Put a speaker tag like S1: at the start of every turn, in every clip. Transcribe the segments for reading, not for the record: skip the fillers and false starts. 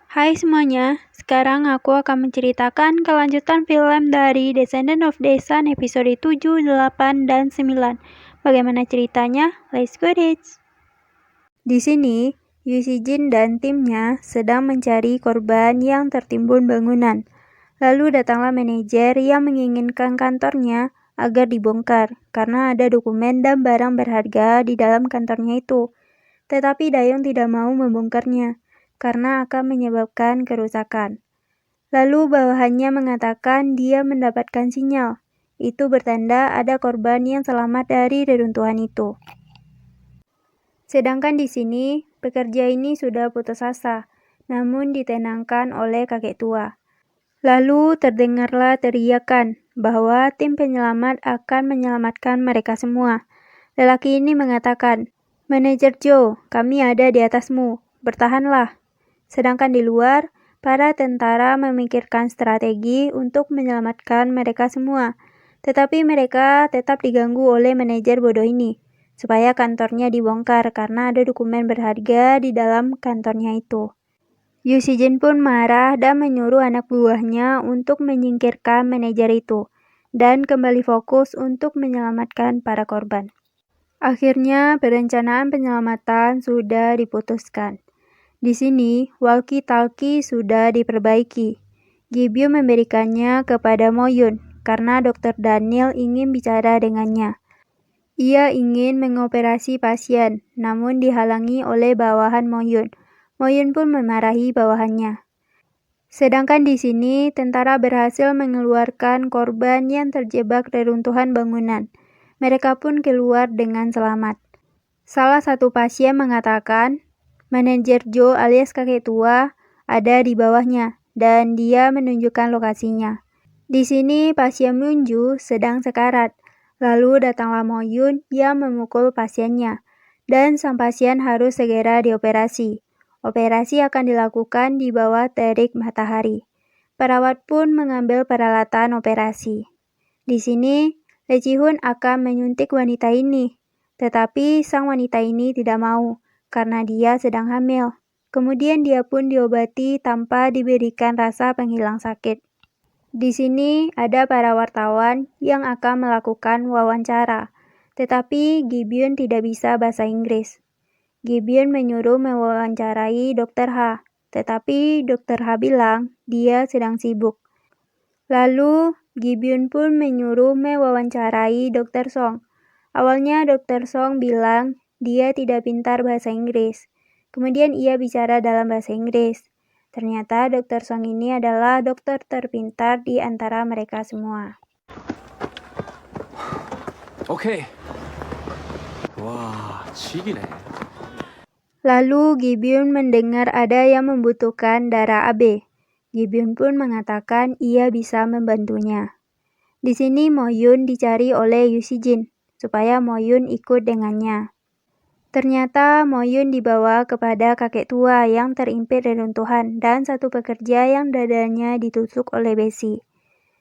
S1: Hai semuanya, sekarang aku akan menceritakan kelanjutan film dari Descendant of the Sun episode 7, 8, dan 9. Bagaimana ceritanya? Let's go it! Di sini, Yu Jin dan timnya sedang mencari korban yang tertimbun bangunan. Lalu datanglah manajer yang menginginkan kantornya agar dibongkar karena ada dokumen dan barang berharga di dalam kantornya itu. Tetapi Dayong tidak mau membongkarnya karena akan menyebabkan kerusakan. Lalu bawahannya mengatakan dia mendapatkan sinyal. Itu bertanda ada korban yang selamat dari reruntuhan itu. Sedangkan di sini, pekerja ini sudah putus asa, namun ditenangkan oleh kakek tua. Lalu terdengarlah teriakan bahwa tim penyelamat akan menyelamatkan mereka semua. Lelaki ini mengatakan, "Manajer Joe, kami ada di atasmu, bertahanlah." Sedangkan di luar, para tentara memikirkan strategi untuk menyelamatkan mereka semua. Tetapi mereka tetap diganggu oleh manajer bodoh ini, supaya kantornya dibongkar karena ada dokumen berharga di dalam kantornya itu. Yu Jin pun marah dan menyuruh anak buahnya untuk menyingkirkan manajer itu, dan kembali fokus untuk menyelamatkan para korban. Akhirnya, perencanaan penyelamatan sudah diputuskan. Di sini, walkie-talkie sudah diperbaiki. Gibyo memberikannya kepada Moyun karena Dr. Daniel ingin bicara dengannya. Ia ingin mengoperasi pasien, namun dihalangi oleh bawahan Moyun. Moyun pun memarahi bawahannya. Sedangkan di sini, tentara berhasil mengeluarkan korban yang terjebak reruntuhan bangunan. Mereka pun keluar dengan selamat. Salah satu pasien mengatakan, manajer Joe alias kakek tua ada di bawahnya, dan dia menunjukkan lokasinya. Di sini pasien Munju sedang sekarat, lalu datanglah Moyun yang memukul pasiennya, dan sang pasien harus segera dioperasi. Operasi akan dilakukan di bawah terik matahari. Perawat pun mengambil peralatan operasi. Di sini, Lee Ji-hoon akan menyuntik wanita ini, tetapi sang wanita ini tidak mau karena dia sedang hamil. Kemudian dia pun diobati tanpa diberikan rasa penghilang sakit. Di sini ada para wartawan yang akan melakukan wawancara, tetapi Gi-byun tidak bisa bahasa Inggris. Gi-byun menyuruh mewawancarai Dr. Ha, tetapi Dr. Ha bilang dia sedang sibuk. Lalu, Gi-byun pun menyuruh mewawancarai Dr. Song. Awalnya Dr. Song bilang dia tidak pintar bahasa Inggris. Kemudian ia bicara dalam bahasa Inggris. Ternyata Dr. Song ini adalah dokter terpintar di antara mereka semua.
S2: Oke. Wah, cikine.
S1: Lalu Gi-byun mendengar ada yang membutuhkan darah AB. Gi-byun pun mengatakan ia bisa membantunya. Di sini Moyun dicari oleh Yu Jin supaya Moyun ikut dengannya. Ternyata Moyun dibawa kepada kakek tua yang terimpit reruntuhan dan satu pekerja yang dadanya ditusuk oleh besi.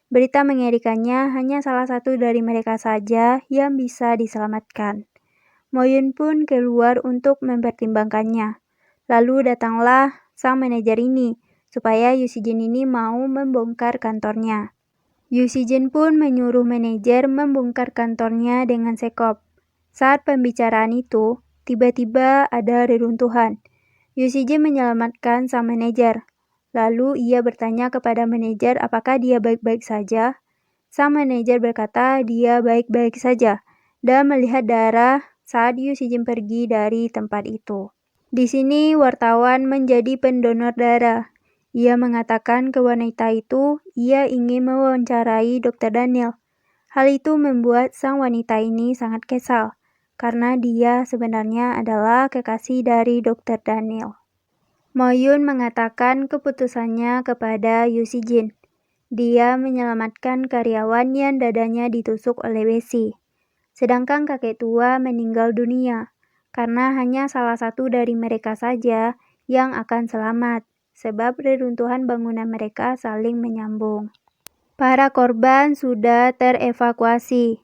S1: Berita mengerikannya hanya salah satu dari mereka saja yang bisa diselamatkan. Moyun pun keluar untuk mempertimbangkannya. Lalu datanglah sang manajer ini, supaya Yu Jin ini mau membongkar kantornya. Yu Jin pun menyuruh manajer membongkar kantornya dengan sekop. Saat pembicaraan itu, tiba-tiba ada reruntuhan. Yu Jin menyelamatkan sang manajer. Lalu ia bertanya kepada manajer apakah dia baik-baik saja. Sang manajer berkata dia baik-baik saja dan melihat darah saat Yu Jin pergi dari tempat itu. Di sini wartawan menjadi pendonor darah. Ia mengatakan ke wanita itu ia ingin mewawancarai Dr. Daniel. Hal itu membuat sang wanita ini sangat kesal karena dia sebenarnya adalah kekasih dari Dr. Daniel. Moyun mengatakan keputusannya kepada Yu Jin. Dia menyelamatkan karyawan yang dadanya ditusuk oleh besi. Sedangkan kakek tua meninggal dunia, karena hanya salah satu dari mereka saja yang akan selamat, sebab reruntuhan bangunan mereka saling menyambung. Para korban sudah terevakuasi.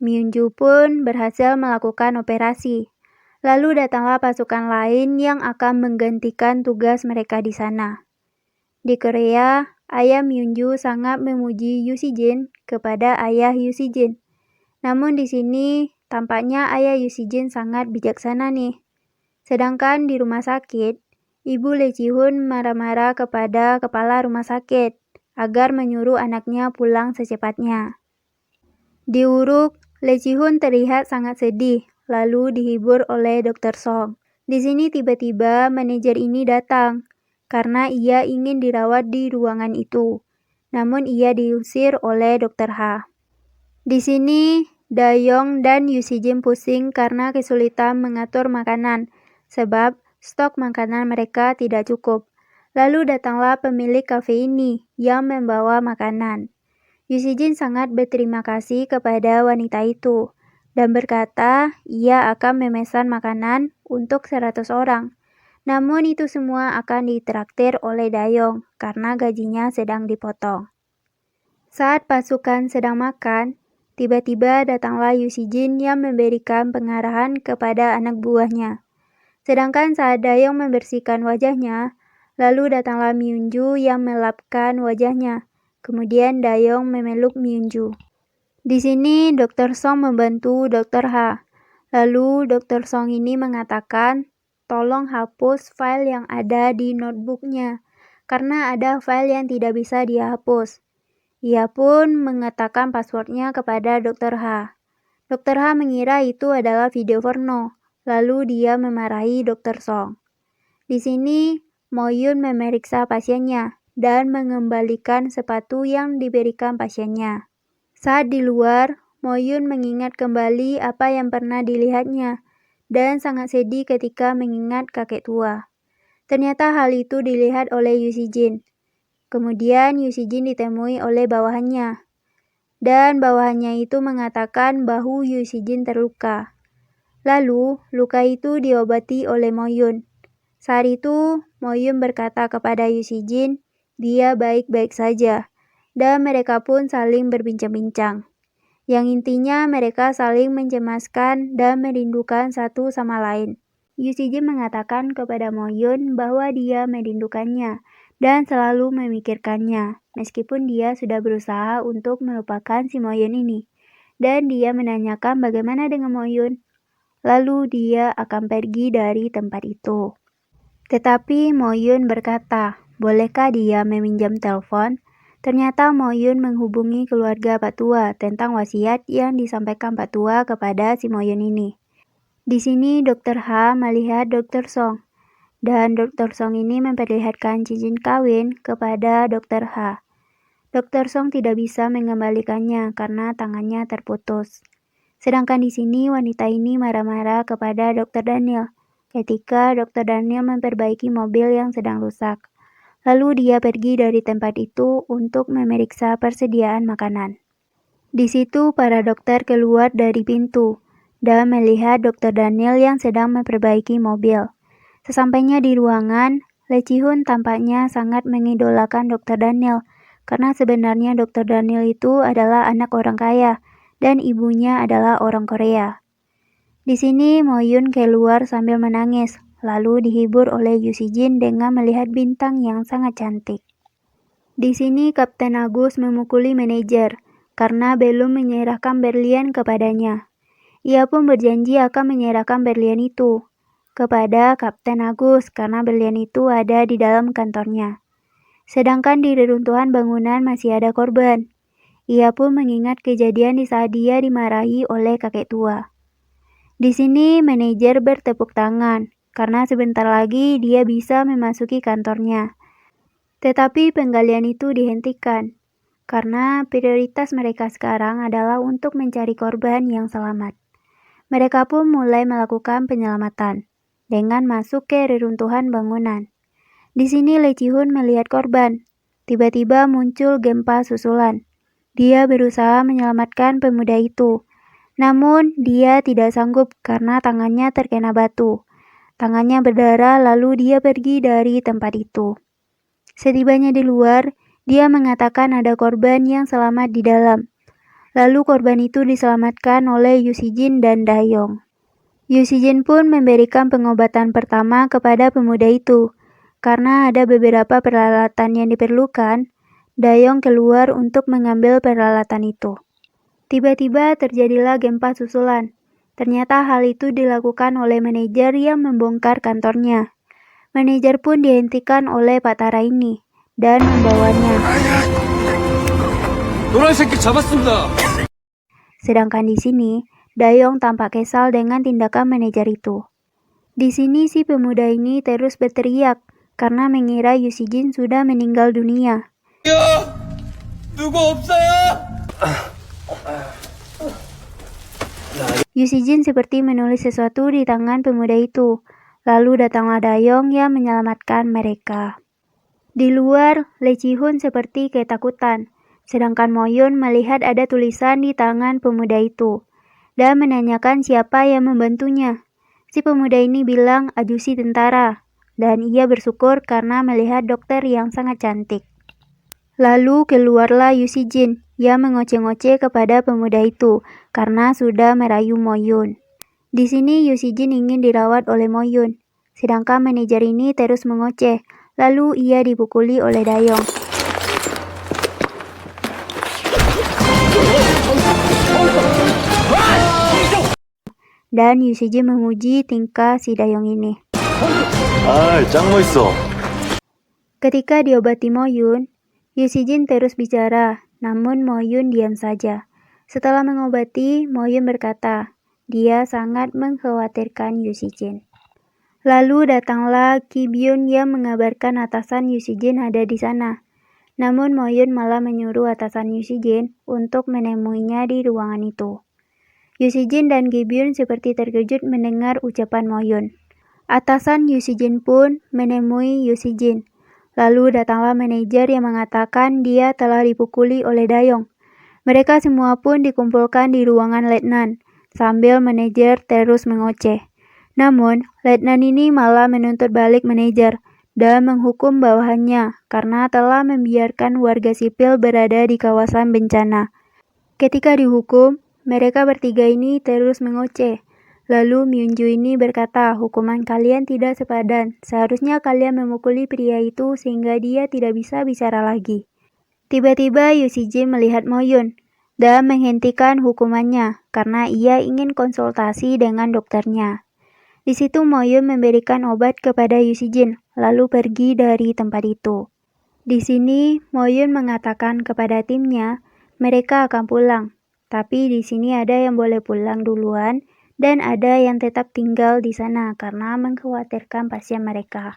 S1: Myunju pun berhasil melakukan operasi. Lalu datanglah pasukan lain yang akan menggantikan tugas mereka di sana. Di Korea, ayah Myunju sangat memuji Yoo Si-jin kepada ayah Yoo Si-jin. Namun di sini tampaknya ayah Yoo Si-jin sangat bijaksana nih. Sedangkan di rumah sakit, Ibu Lee Ji-hoon marah-marah kepada kepala rumah sakit agar menyuruh anaknya pulang secepatnya. Di Uruk, Lee Ji-hoon terlihat sangat sedih, lalu dihibur oleh Dr. Song. Di sini tiba-tiba manajer ini datang, karena ia ingin dirawat di ruangan itu. Namun ia diusir oleh Dr. Ha. Di sini, Da-young dan Yoo Si-jin pusing karena kesulitan mengatur makanan, sebab stok makanan mereka tidak cukup. Lalu datanglah pemilik kafe ini yang membawa makanan. Yoo Si-jin sangat berterima kasih kepada wanita itu dan berkata ia akan memesan makanan untuk 100 orang. Namun itu semua akan ditraktir oleh Da-young karena gajinya sedang dipotong. Saat pasukan sedang makan, tiba-tiba datanglah Yoo Si-jin yang memberikan pengarahan kepada anak buahnya. Sedangkan saat Da-young membersihkan wajahnya, lalu datanglah Myunju yang melapkan wajahnya. Kemudian Da-young memeluk Myunju. Di sini Dr. Song membantu Dr. Ha. Lalu Dr. Song ini mengatakan, tolong hapus file yang ada di notebooknya, karena ada file yang tidak bisa dihapus. Ia pun mengatakan passwordnya kepada Dr. Ha. Dr. Ha mengira itu adalah video porno, lalu dia memarahi Dr. Song. Di sini, Mo-yoon memeriksa pasiennya dan mengembalikan sepatu yang diberikan pasiennya. Saat di luar, Mo-yoon mengingat kembali apa yang pernah dilihatnya dan sangat sedih ketika mengingat kakek tua. Ternyata hal itu dilihat oleh Yoo Si-jin. Kemudian Yoo Si-jin ditemui oleh bawahannya. Dan bawahannya itu mengatakan bahu Yoo Si-jin terluka. Lalu, luka itu diobati oleh Mo-yoon. Saat itu, Mo-yoon berkata kepada Yoo Si-jin, dia baik-baik saja, dan mereka pun saling berbincang-bincang. Yang intinya mereka saling mencemaskan dan merindukan satu sama lain. Yoo Si-jin mengatakan kepada Mo-yoon bahwa dia merindukannya dan selalu memikirkannya, meskipun dia sudah berusaha untuk melupakan si Mo-yoon ini. Dan dia menanyakan bagaimana dengan Mo-yoon. Lalu dia akan pergi dari tempat itu. Tetapi Mo-yoon berkata, bolehkah dia meminjam telepon? Ternyata Mo-yoon menghubungi keluarga Pak Tua tentang wasiat yang disampaikan Pak Tua kepada si Mo-yoon ini. Di sini Dr. Ha melihat Dr. Song, dan Dr. Song ini memperlihatkan cincin kawin kepada Dr. Ha. Dr. Song tidak bisa mengembalikannya karena tangannya terputus. Sedangkan di sini wanita ini marah-marah kepada Dr. Daniel ketika Dr. Daniel memperbaiki mobil yang sedang rusak. Lalu dia pergi dari tempat itu untuk memeriksa persediaan makanan. Di situ para dokter keluar dari pintu dan melihat Dr. Daniel yang sedang memperbaiki mobil. Sesampainya di ruangan, Lee Ji-hoon tampaknya sangat mengidolakan Dr. Daniel karena sebenarnya Dr. Daniel itu adalah anak orang kaya dan ibunya adalah orang Korea. Di sini Mo-yoon keluar sambil menangis, lalu dihibur oleh Yoo Si-jin dengan melihat bintang yang sangat cantik. Di sini Kapten Agus memukuli manajer karena belum menyerahkan berlian kepadanya. Ia pun berjanji akan menyerahkan berlian itu kepada Kapten Agus karena berlian itu ada di dalam kantornya. Sedangkan di reruntuhan bangunan masih ada korban. Ia pun mengingat kejadian di saat dia dimarahi oleh kakek tua. Di sini manajer bertepuk tangan karena sebentar lagi dia bisa memasuki kantornya. Tetapi penggalian itu dihentikan karena prioritas mereka sekarang adalah untuk mencari korban yang selamat. Mereka pun mulai melakukan penyelamatan dengan masuk ke reruntuhan bangunan. Di sini Lee Ji-hoon melihat korban. Tiba-tiba muncul gempa susulan. Dia berusaha menyelamatkan pemuda itu. Namun, dia tidak sanggup karena tangannya terkena batu. Tangannya berdarah lalu dia pergi dari tempat itu. Setibanya di luar, dia mengatakan ada korban yang selamat di dalam. Lalu korban itu diselamatkan oleh Yoo Si-jin dan Da-young. Yoo Si-jin pun memberikan pengobatan pertama kepada pemuda itu. Karena ada beberapa peralatan yang diperlukan, Dayong keluar untuk mengambil peralatan itu. Tiba-tiba terjadilah gempa susulan. Ternyata hal itu dilakukan oleh manajer yang membongkar kantornya. Manajer pun dihentikan oleh Pak Tara ini dan membawanya. Sedangkan di sini, Dayong tampak kesal dengan tindakan manajer itu. Di sini si pemuda ini terus berteriak karena mengira Yu Si-jin sudah meninggal dunia. Yu Si-jin seperti menulis sesuatu di tangan pemuda itu. Lalu datanglah Dayong yang menyelamatkan mereka. Di luar, Lee Ji-hoon seperti ketakutan. Sedangkan Mo-yoon melihat ada tulisan di tangan pemuda itu dan menanyakan siapa yang membantunya. Si pemuda ini bilang ajusi tentara, dan ia bersyukur karena melihat dokter yang sangat cantik. Lalu keluarlah Yu Si-jin yang mengoceh-ngoceh kepada pemuda itu karena sudah merayu Mo-yoon. Di sini Yu Si-jin ingin dirawat oleh Mo-yoon, sedangkan manajer ini terus mengoceh, lalu ia dipukuli oleh Dayong. Dan Yu Si-jin memuji tingkah si Dayong ini.
S2: 짱 멋있어.
S1: Ketika diobati Mo-yoon, Yu Si-jin terus bicara, namun Mo-yoon diam saja. Setelah mengobati, Mo-yoon berkata, dia sangat mengkhawatirkan Yu Si-jin. Lalu datanglah Ki Byun yang mengabarkan atasan Yu Si-jin ada di sana. Namun Mo-yoon malah menyuruh atasan Yu Si-jin untuk menemuinya di ruangan itu. Yu Si-jin dan Ki Byun seperti terkejut mendengar ucapan Mo-yoon. Atasan Yu Si-jin pun menemui Yu Si-jin. Lalu datanglah manajer yang mengatakan dia telah dipukuli oleh Dayong. Mereka semua pun dikumpulkan di ruangan letnan, sambil manajer terus mengoceh. Namun, letnan ini malah menuntut balik manajer dan menghukum bawahannya karena telah membiarkan warga sipil berada di kawasan bencana. Ketika dihukum, mereka bertiga ini terus mengoceh. Lalu Myunju ini berkata, hukuman kalian tidak sepadan. Seharusnya kalian memukuli pria itu sehingga dia tidak bisa bicara lagi. Tiba-tiba Yu Si-jin melihat Mo-yoon dan menghentikan hukumannya karena ia ingin konsultasi dengan dokternya. Di situ Mo-yoon memberikan obat kepada Yu Si-jin, lalu pergi dari tempat itu. Di sini Mo-yoon mengatakan kepada timnya, mereka akan pulang. Tapi di sini ada yang boleh pulang duluan dan ada yang tetap tinggal di sana karena mengkhawatirkan pasien mereka.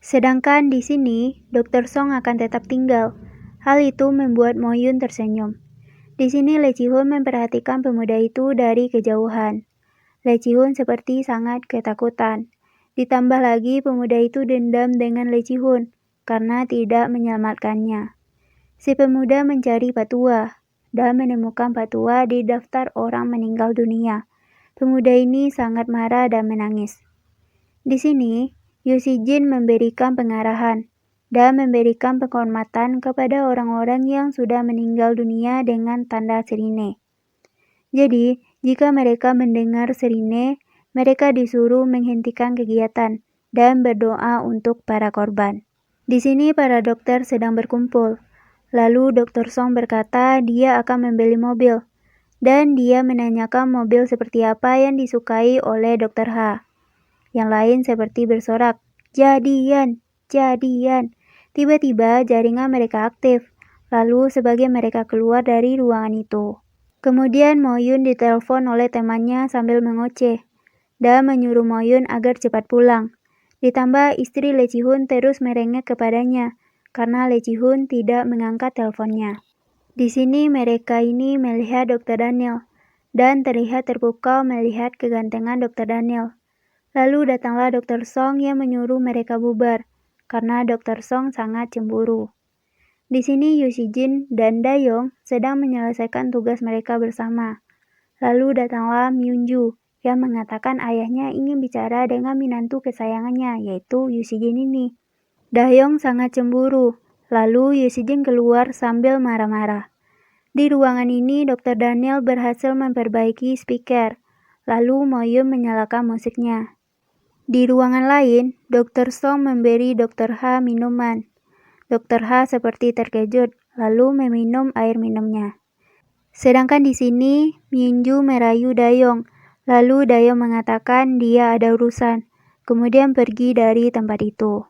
S1: Sedangkan di sini, Dr. Song akan tetap tinggal. Hal itu membuat Mo-yoon tersenyum. Di sini Lee Ji-hoon memperhatikan pemuda itu dari kejauhan. Lee Ji-hoon seperti sangat ketakutan. Ditambah lagi pemuda itu dendam dengan Lee Ji-hoon karena tidak menyelamatkannya. Si pemuda mencari Pak Tua dan menemukan Pak Tua di daftar orang meninggal dunia. Pemuda ini sangat marah dan menangis. Di sini, Yu Si-jin memberikan pengarahan dan memberikan penghormatan kepada orang-orang yang sudah meninggal dunia dengan tanda sirine. Jadi, jika mereka mendengar sirine, mereka disuruh menghentikan kegiatan dan berdoa untuk para korban. Di sini para dokter sedang berkumpul. Lalu Dr. Song berkata dia akan membeli mobil. Dan dia menanyakan mobil seperti apa yang disukai oleh Dr. Ha. Yang lain seperti bersorak, jadian, jadian. Tiba-tiba jaringan mereka aktif, lalu sebagian mereka keluar dari ruangan itu. Kemudian Mo-yoon ditelepon oleh temannya sambil mengoceh, dan menyuruh Mo-yoon agar cepat pulang. Ditambah istri Lee Ji-hoon terus merengek kepadanya, karena Lee Ji-hoon tidak mengangkat teleponnya. Di sini mereka ini melihat Dr. Daniel, dan terlihat terpukau melihat kegantengan Dr. Daniel. Lalu datanglah Dr. Song yang menyuruh mereka bubar, karena Dr. Song sangat cemburu. Di sini Yu Si-jin dan Dayong sedang menyelesaikan tugas mereka bersama. Lalu datanglah Myunju yang mengatakan ayahnya ingin bicara dengan menantu kesayangannya, yaitu Yu Si-jin ini. Dayong sangat cemburu. Lalu Yu Si-jin keluar sambil marah-marah. Di ruangan ini, Dr. Daniel berhasil memperbaiki speaker. Lalu Mo-yoon menyalakan musiknya. Di ruangan lain, Dr. Song memberi Dr. Ha minuman. Dr. Ha seperti terkejut, lalu meminum air minumnya. Sedangkan di sini, Myunju merayu Dayong. Lalu Dayong mengatakan dia ada urusan, kemudian pergi dari tempat itu.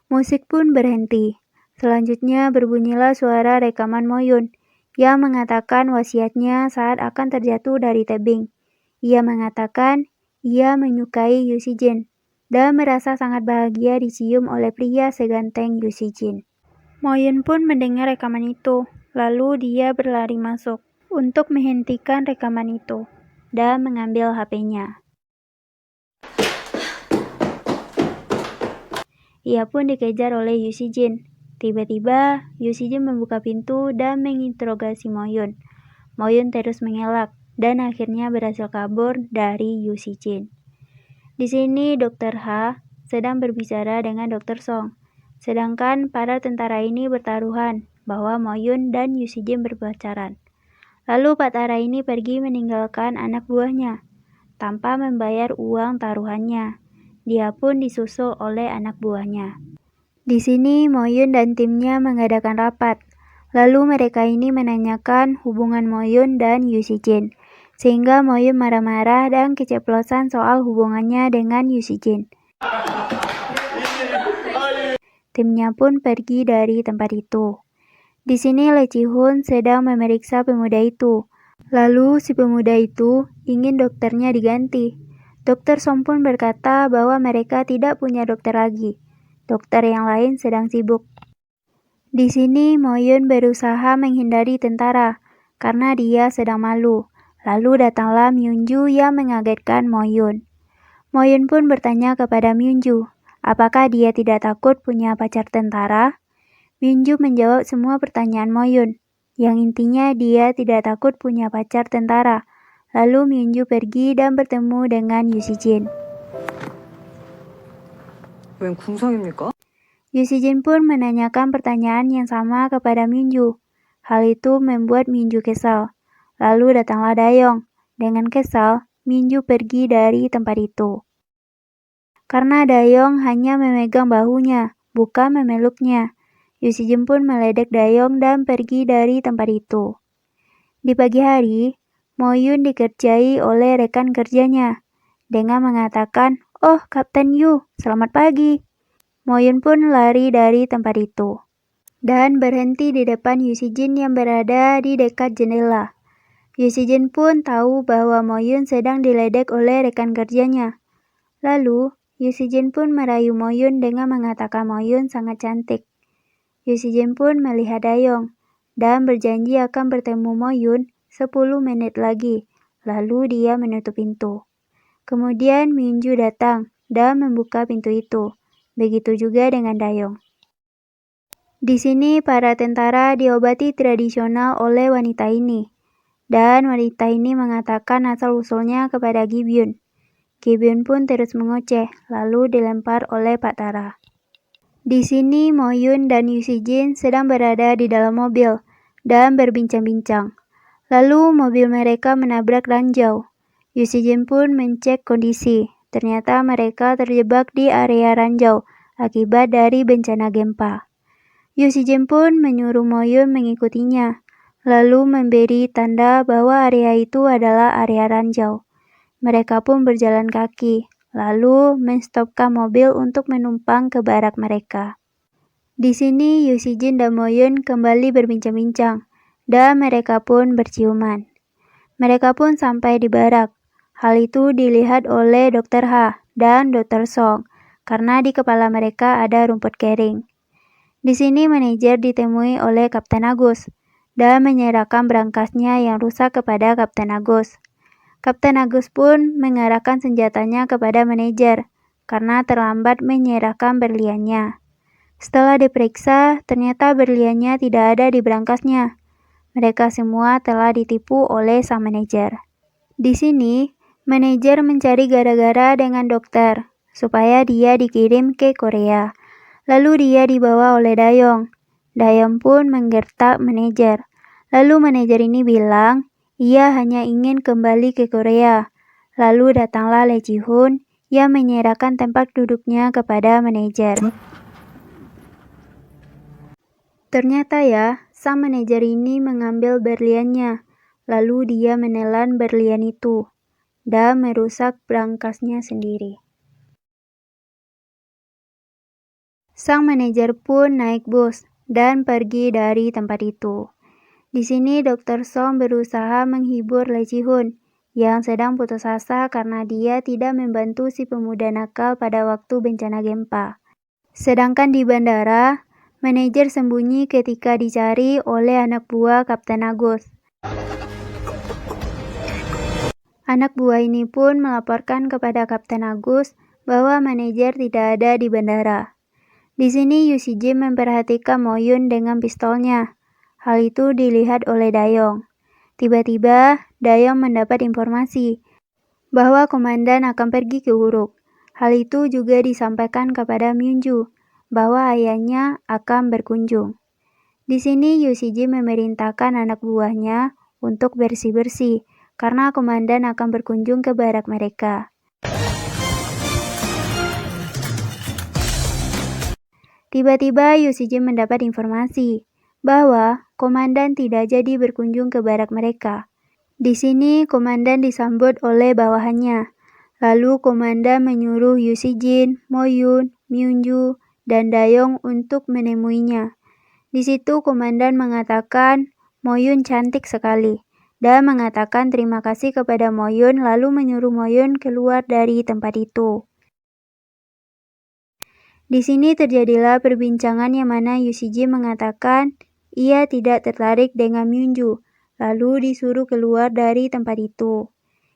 S1: Musik pun berhenti. Selanjutnya berbunyilah suara rekaman Moyun yang mengatakan wasiatnya saat akan terjatuh dari tebing. Ia mengatakan ia menyukai Yu Si-jin dan merasa sangat bahagia dicium oleh pria seganteng Yu Si-jin. Moyun pun mendengar rekaman itu, lalu dia berlari masuk untuk menghentikan rekaman itu dan mengambil HP-nya. Ia pun dikejar oleh Yu Si-jin. Tiba-tiba, Yu Si-jin membuka pintu dan menginterogasi Moyun. Moyun terus mengelak dan akhirnya berhasil kabur dari Yu Si-jin. Di sini Dr. Ha sedang berbicara dengan Dr. Song. Sedangkan para tentara ini bertaruhan bahwa Moyun dan Yu Si-jin berpacaran. Lalu Patara ini pergi meninggalkan anak buahnya tanpa membayar uang taruhannya. Dia pun disusul oleh anak buahnya. Di sini Moyun dan timnya mengadakan rapat. Lalu mereka ini menanyakan hubungan Moyun dan Yu Si-jin. Sehingga Moyun marah-marah dan keceplosan soal hubungannya dengan Yu Si-jin. Timnya pun pergi dari tempat itu. Di sini Lee Ji-hoon sedang memeriksa pemuda itu. Lalu si pemuda itu ingin dokternya diganti. Dr. Song pun berkata bahwa mereka tidak punya dokter lagi. Dokter yang lain sedang sibuk. Di sini Moyun berusaha menghindari tentara karena dia sedang malu. Lalu datanglah Myunju yang mengagetkan Moyun. Moyun pun bertanya kepada Myunju, apakah dia tidak takut punya pacar tentara? Myunju menjawab semua pertanyaan Moyun, yang intinya dia tidak takut punya pacar tentara. Lalu Myunju pergi dan bertemu dengan Yu Si-jin.
S3: 웬 궁상입니까?
S1: Yu Si-jin pun menanyakan pertanyaan yang sama kepada Myunju. Hal itu membuat Myunju kesal. Lalu datanglah Dayong. Dengan kesal, Myunju pergi dari tempat itu. Karena Dayong hanya memegang bahunya, bukan memeluknya. Yu Si-jin pun meledek Dayong dan pergi dari tempat itu. Di pagi hari, Moyun dikerjai oleh rekan kerjanya dengan mengatakan, "Oh, Kapten Yu, selamat pagi." Moyun pun lari dari tempat itu dan berhenti di depan Yu Si-jin yang berada di dekat jendela. Yu Si-jin pun tahu bahwa Moyun sedang diledek oleh rekan kerjanya. Lalu, Yu Si-jin pun merayu Moyun dengan mengatakan Moyun sangat cantik. Yu Si-jin pun melihat Dayong dan berjanji akan bertemu Moyun 10 menit lagi. Lalu dia menutup pintu. Kemudian Myunju datang dan membuka pintu itu. Begitu juga dengan Dayong. Di sini para tentara diobati tradisional oleh wanita ini. Dan wanita ini mengatakan asal-usulnya kepada Gi-byun. Gi-byun pun terus mengoceh, lalu dilempar oleh Pak Tara. Di sini Moyun dan Yu Si-jin sedang berada di dalam mobil dan berbincang-bincang. Lalu mobil mereka menabrak ranjau. Yu Si-jin pun mencek kondisi. Ternyata mereka terjebak di area ranjau akibat dari bencana gempa. Yu Si-jin pun menyuruh Moyun mengikutinya, lalu memberi tanda bahwa area itu adalah area ranjau. Mereka pun berjalan kaki, lalu menstopkan mobil untuk menumpang ke barak mereka. Di sini Yu Si-jin dan Moyun kembali berbincang-bincang, dan mereka pun berciuman. Mereka pun sampai di barak. Hal itu dilihat oleh Dr. Ha dan Dr. Song, karena di kepala mereka ada rumput kering. Di sini manajer ditemui oleh Kapten Agus, dan menyerahkan berangkasnya yang rusak kepada Kapten Agus. Kapten Agus pun mengarahkan senjatanya kepada manajer, karena terlambat menyerahkan berliannya. Setelah diperiksa, ternyata berliannya tidak ada di berangkasnya. Mereka semua telah ditipu oleh sang manajer. Di sini, manajer mencari gara-gara dengan dokter, supaya dia dikirim ke Korea. Lalu dia dibawa oleh Dayong. Dayong pun menggertak manajer. Lalu manajer ini bilang, ia hanya ingin kembali ke Korea. Lalu datanglah Lee Ji-hoon Ia menyerahkan tempat duduknya kepada manajer. Ternyata ya, sang manajer ini mengambil berliannya, lalu dia menelan berlian itu dan merusak berangkasnya sendiri. Sang manajer pun naik bus dan pergi dari tempat itu. Di sini Dr. Song berusaha menghibur Lee Ji-hoon yang sedang putus asa karena dia tidak membantu si pemuda nakal pada waktu bencana gempa. Sedangkan di bandara, manajer sembunyi ketika dicari oleh anak buah Kapten Agus. Anak buah ini pun melaporkan kepada Kapten Agus bahwa manajer tidak ada di bandara. Di sini Yu Si-jin memperhatikan Mo-yun dengan pistolnya. Hal itu dilihat oleh Dayong. Tiba-tiba, Dayong mendapat informasi bahwa komandan akan pergi ke Uruk. Hal itu juga disampaikan kepada Myunju bahwa ayahnya akan berkunjung. Di sini Yu Si-jin memerintahkan anak buahnya untuk bersih-bersih karena komandan akan berkunjung ke barak mereka. Tiba-tiba Yu Si-jin mendapat informasi bahwa komandan tidak jadi berkunjung ke barak mereka. Di sini komandan disambut oleh bawahannya. Lalu komandan menyuruh Yu Si-jin, Mo-yun, Myunju, dan Dayong untuk menemuinya. Di situ komandan mengatakan Mo-yun cantik sekali dan mengatakan terima kasih kepada Mo-yun lalu menyuruh Mo-yun keluar dari tempat itu. Di sini terjadilah perbincangan yang mana Yu Si-jin mengatakan ia tidak tertarik dengan Myunju, lalu disuruh keluar dari tempat itu.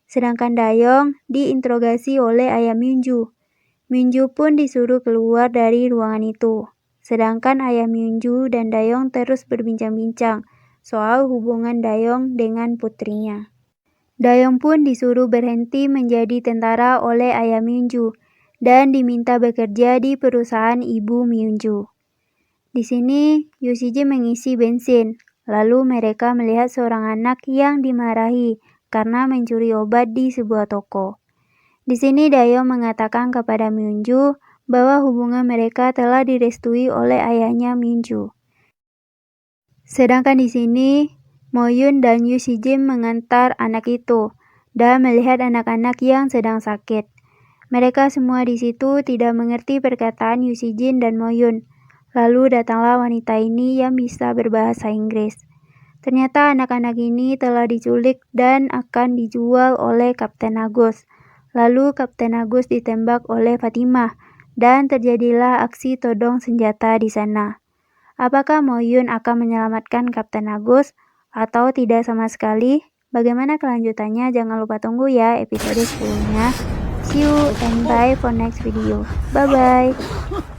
S1: Sedangkan Dayong diinterogasi oleh ayah Myunju. Myunju pun disuruh keluar dari ruangan itu. Sedangkan ayah Myunju dan Dayong terus berbincang-bincang soal hubungan Dayong dengan putrinya. Dayong pun disuruh berhenti menjadi tentara oleh ayah Myunju dan diminta bekerja di perusahaan ibu Myunju. Di sini, Yu Si-jin mengisi bensin, lalu mereka melihat seorang anak yang dimarahi karena mencuri obat di sebuah toko. Di sini Dayong mengatakan kepada Myunju bahwa hubungan mereka telah direstui oleh ayahnya Myunju. Sedangkan di sini, Mo-yun dan Yu Si-jin mengantar anak itu dan melihat anak-anak yang sedang sakit. Mereka semua di situ tidak mengerti perkataan Yu Si-jin dan Mo-yun. Lalu datanglah wanita ini yang bisa berbahasa Inggris. Ternyata anak-anak ini telah diculik dan akan dijual oleh Kapten Agus. Lalu Kapten Agus ditembak oleh Fatimah dan terjadilah aksi todong senjata di sana. Apakah Mo-yun akan menyelamatkan Kapten Agus atau tidak sama sekali? Bagaimana kelanjutannya? Jangan lupa tunggu ya episode 10-nya. See you and bye for next video. Bye-bye.